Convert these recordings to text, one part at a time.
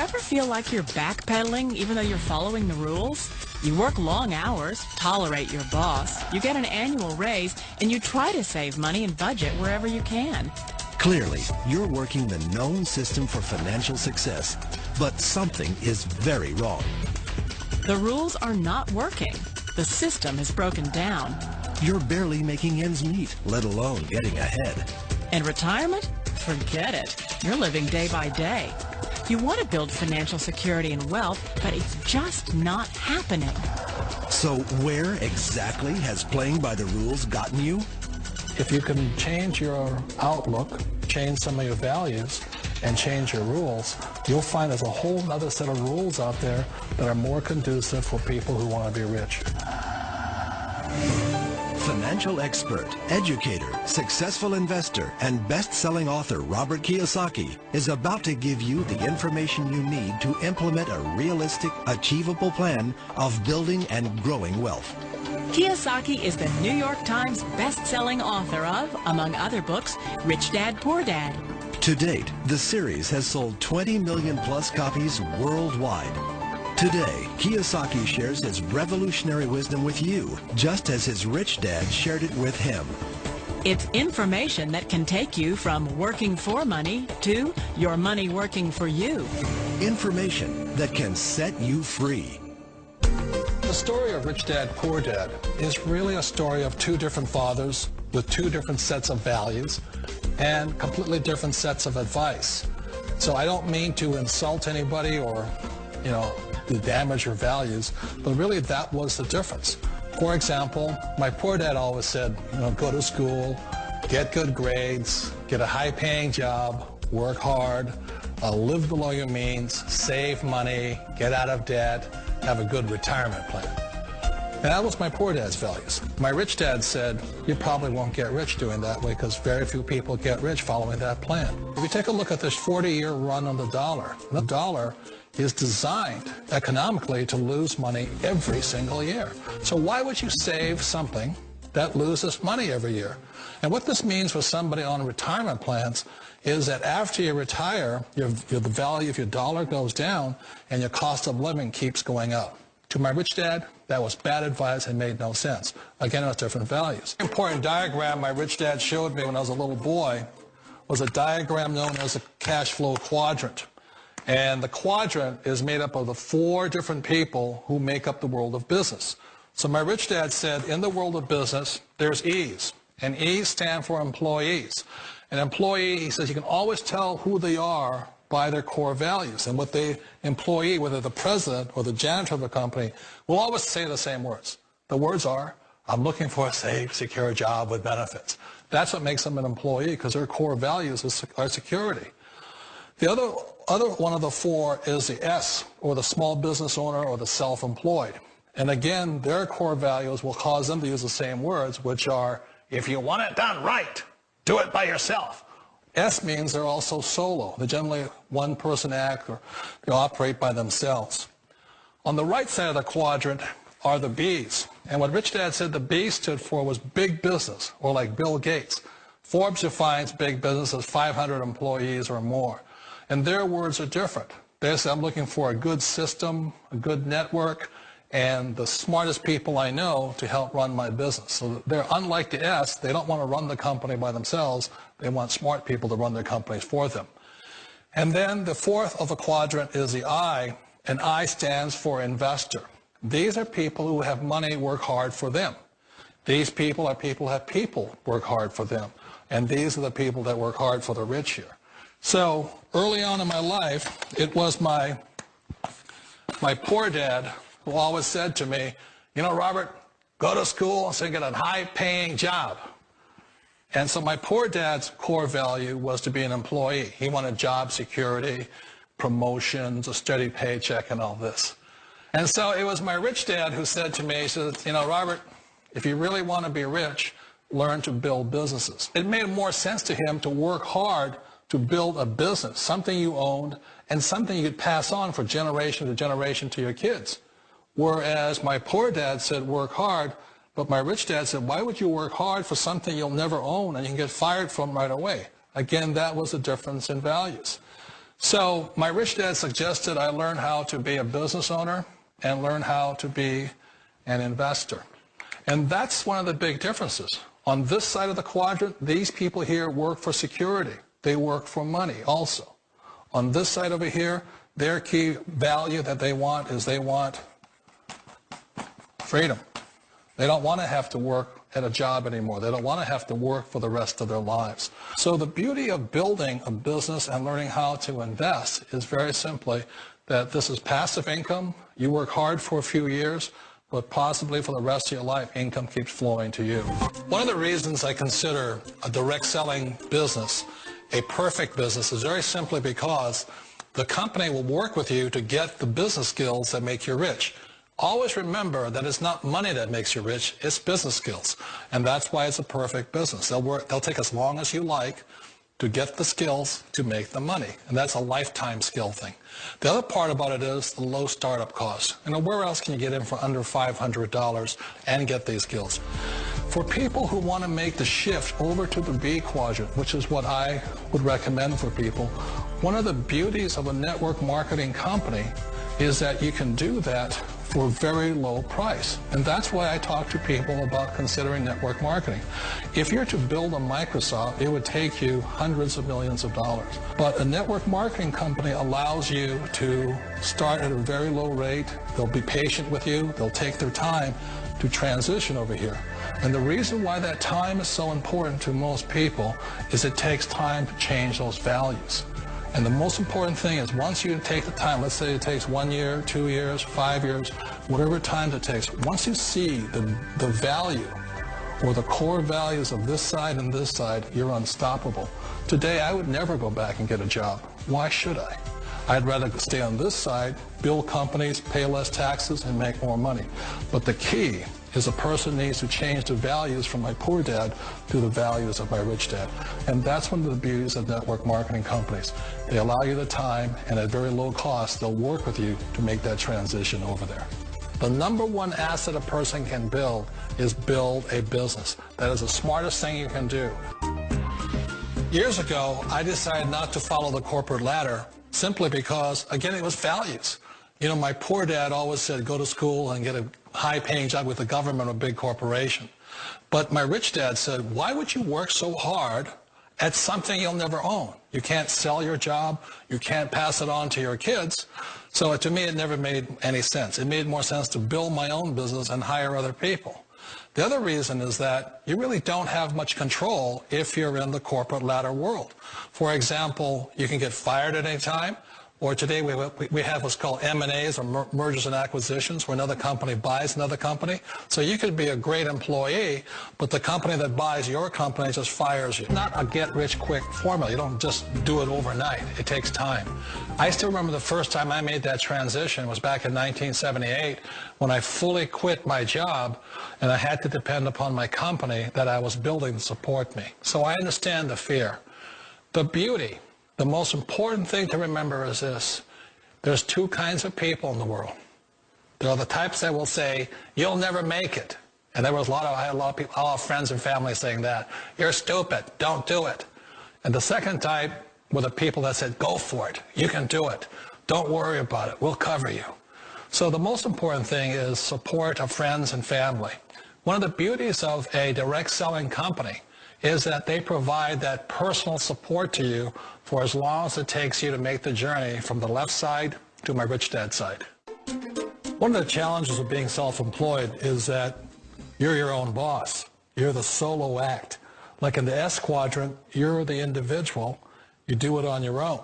ever feel like you're backpedaling even though you're following the rules? You work long hours, tolerate your boss, you get an annual raise, and you try to save money and budget wherever you can. Clearly, you're working the known system for financial success, but something is very wrong. The rules are not working. The system is broken down. You're barely making ends meet, let alone getting ahead. And retirement? Forget it. You're living day by day. You want to build financial security and wealth, but it's just not happening. So where exactly has playing by the rules gotten you? If you can change your outlook, change some of your values, and change your rules, you'll find there's a whole other set of rules out there that are more conducive for people who want to be rich. Financial expert, educator, successful investor, and best-selling author Robert Kiyosaki is about to give you the information you need to implement a realistic, achievable plan of building and growing wealth. Kiyosaki is the New York Times best-selling author of, among other books, Rich Dad, Poor Dad. To date, the series has sold 20 million plus copies worldwide. Today, Kiyosaki shares his revolutionary wisdom with you, just as his rich dad shared it with him. It's information that can take you from working for money to your money working for you. Information that can set you free. The story of Rich Dad, Poor Dad is really a story of two different fathers with two different sets of values and completely different sets of advice. So I don't mean to insult anybody or, to damage your values, but really that was the difference. For example, my poor dad always said, go to school, get good grades, get a high-paying job, work hard, live below your means, save money, get out of debt, have a good retirement plan. And that was my poor dad's values. My rich dad said, you probably won't get rich doing that way because very few people get rich following that plan. If you take a look at this 40-year run on the dollar is designed economically to lose money every single year. So why would you save something that loses money every year? And what this means for somebody on retirement plans is that after you retire, the value of your dollar goes down and your cost of living keeps going up. To my rich dad, that was bad advice and made no sense. Again, it was different values. An important diagram my rich dad showed me when I was a little boy was a diagram known as a cash flow quadrant. And the quadrant is made up of the four different people who make up the world of business. So my rich dad said, in the world of business, there's E's. And E's stand for employees. An employee, he says, you can always tell who they are by their core values. And what the employee, whether the president or the janitor of the company, will always say the same words. The words are, I'm looking for a safe, secure job with benefits. That's what makes them an employee, because their core values are security. The other one of the four is the S, or the small business owner or the self-employed. And again, their core values will cause them to use the same words, which are, if you want it done right, do it by yourself. S means they're also solo. They're generally one-person act, or they operate by themselves. On the right side of the quadrant are the B's. And what Rich Dad said the B stood for was big business, or like Bill Gates. Forbes defines big business as 500 employees or more. And their words are different. They say, I'm looking for a good system, a good network, and the smartest people I know to help run my business. So they're unlike the S. They don't want to run the company by themselves. They want smart people to run their companies for them. And then the fourth of the quadrant is the I, and I stands for investor. These are people who have money work hard for them. These people are people who have people work hard for them. And these are the people that work hard for the rich here. So early on in my life, it was my poor dad who always said to me, Robert, go to school so you get a high-paying job. And so my poor dad's core value was to be an employee. He wanted job security, promotions, a steady paycheck, and all this. And so it was my rich dad who said to me, he said, Robert, if you really want to be rich, learn to build businesses. It made more sense to him to work hard to build a business, something you owned, and something you could pass on for generation to generation to your kids. Whereas my poor dad said work hard, but my rich dad said, why would you work hard for something you'll never own and you can get fired from right away? Again, that was a difference in values. So my rich dad suggested I learn how to be a business owner and learn how to be an investor. And that's one of the big differences. On this side of the quadrant, these people here work for security. They work for money also. On this side over here, their key value that they want is they want freedom. They don't want to have to work at a job anymore. They don't want to have to work for the rest of their lives. So the beauty of building a business and learning how to invest is very simply that this is passive income. You work hard for a few years, but possibly for the rest of your life, income keeps flowing to you. One of the reasons I consider a direct selling business a perfect business is very simply because the company will work with you to get the business skills that make you rich. Always remember that it's not money that makes you rich, it's business skills. And that's why it's a perfect business. They'll take as long as you like to get the skills to make the money. And that's a lifetime skill thing. The other part about it is the low startup cost. Where else can you get in for under $500 and get these skills? For people who want to make the shift over to the B quadrant, which is what I would recommend for people, one of the beauties of a network marketing company is that you can do that for a very low price. And that's why I talk to people about considering network marketing. If you're to build a Microsoft, it would take you hundreds of millions of dollars. But a network marketing company allows you to start at a very low rate. They'll be patient with you. They'll take their time to transition over here. And the reason why that time is so important to most people is it takes time to change those values. And the most important thing is once you take the time, let's say it takes 1 year, 2 years, 5 years, whatever time it takes, once you see the value or the core values of this side and this side, you're unstoppable. Today, I would never go back and get a job. Why should I? I'd rather stay on this side, build companies, pay less taxes, and make more money. But the key is a person needs to change the values from my poor dad to the values of my rich dad. And that's one of the beauties of network marketing companies. They allow you the time, and at very low cost, they'll work with you to make that transition over there. The number one asset a person can build is build a business. That is the smartest thing you can do. Years ago, I decided not to follow the corporate ladder simply because, again, it was values. You know, my poor dad always said, go to school and get a high-paying job with the government or a big corporation. But my rich dad said, why would you work so hard at something you'll never own? You can't sell your job. You can't pass it on to your kids. So to me, it never made any sense. It made more sense to build my own business and hire other people. The other reason is that you really don't have much control if you're in the corporate ladder world. For example, you can get fired at any time. Or today we have what's called M&As, or mergers and acquisitions, where another company buys another company. So you could be a great employee, but the company that buys your company just fires you. Not a get-rich-quick formula. You don't just do it overnight. It takes time. I still remember the first time I made that transition was back in 1978 when I fully quit my job and I had to depend upon my company that I was building to support me. So I understand the fear. The beauty. The most important thing to remember is this. There's two kinds of people in the world. There are the types that will say, you'll never make it. And I had a lot of people, a lot of friends and family saying that. You're stupid. Don't do it. And the second type were the people that said, go for it. You can do it. Don't worry about it. We'll cover you. So the most important thing is support of friends and family. One of the beauties of a direct selling company is that they provide that personal support to you for as long as it takes you to make the journey from the left side to my rich dad side. One of the challenges of being self-employed is that you're your own boss. You're the solo act. Like in the S quadrant, you're the individual. You do it on your own.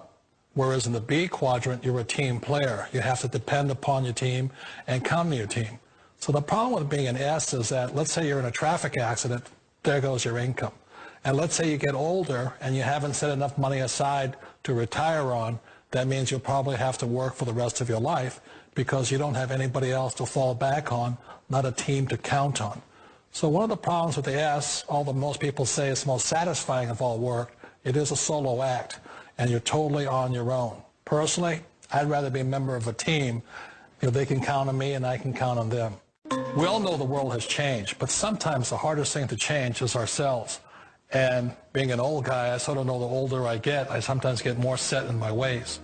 Whereas in the B quadrant, you're a team player. You have to depend upon your team and come to your team. So the problem with being an S is that, let's say you're in a traffic accident, there goes your income. And let's say you get older and you haven't set enough money aside to retire on, that means you'll probably have to work for the rest of your life because you don't have anybody else to fall back on, not a team to count on. So one of the problems with the S, although most people say it's the most satisfying of all work, it is a solo act and you're totally on your own. Personally, I'd rather be a member of a team. You know, they can count on me and I can count on them. We all know the world has changed, but sometimes the hardest thing to change is ourselves. And being an old guy, I sort of know the older I get, I sometimes get more set in my ways.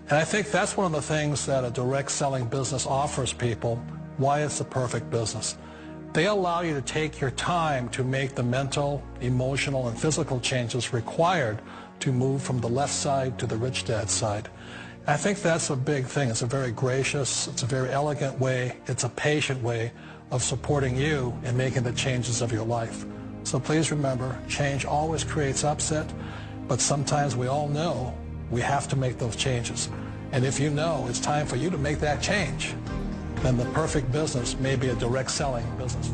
And I think that's one of the things that a direct selling business offers people, why it's the perfect business. They allow you to take your time to make the mental, emotional, and physical changes required to move from the left side to the rich dad side. And I think that's a big thing. It's a very gracious, it's a very elegant way, it's a patient way of supporting you in making the changes of your life. So please remember, change always creates upset, but sometimes we all know we have to make those changes. And if you know it's time for you to make that change, then the perfect business may be a direct selling business.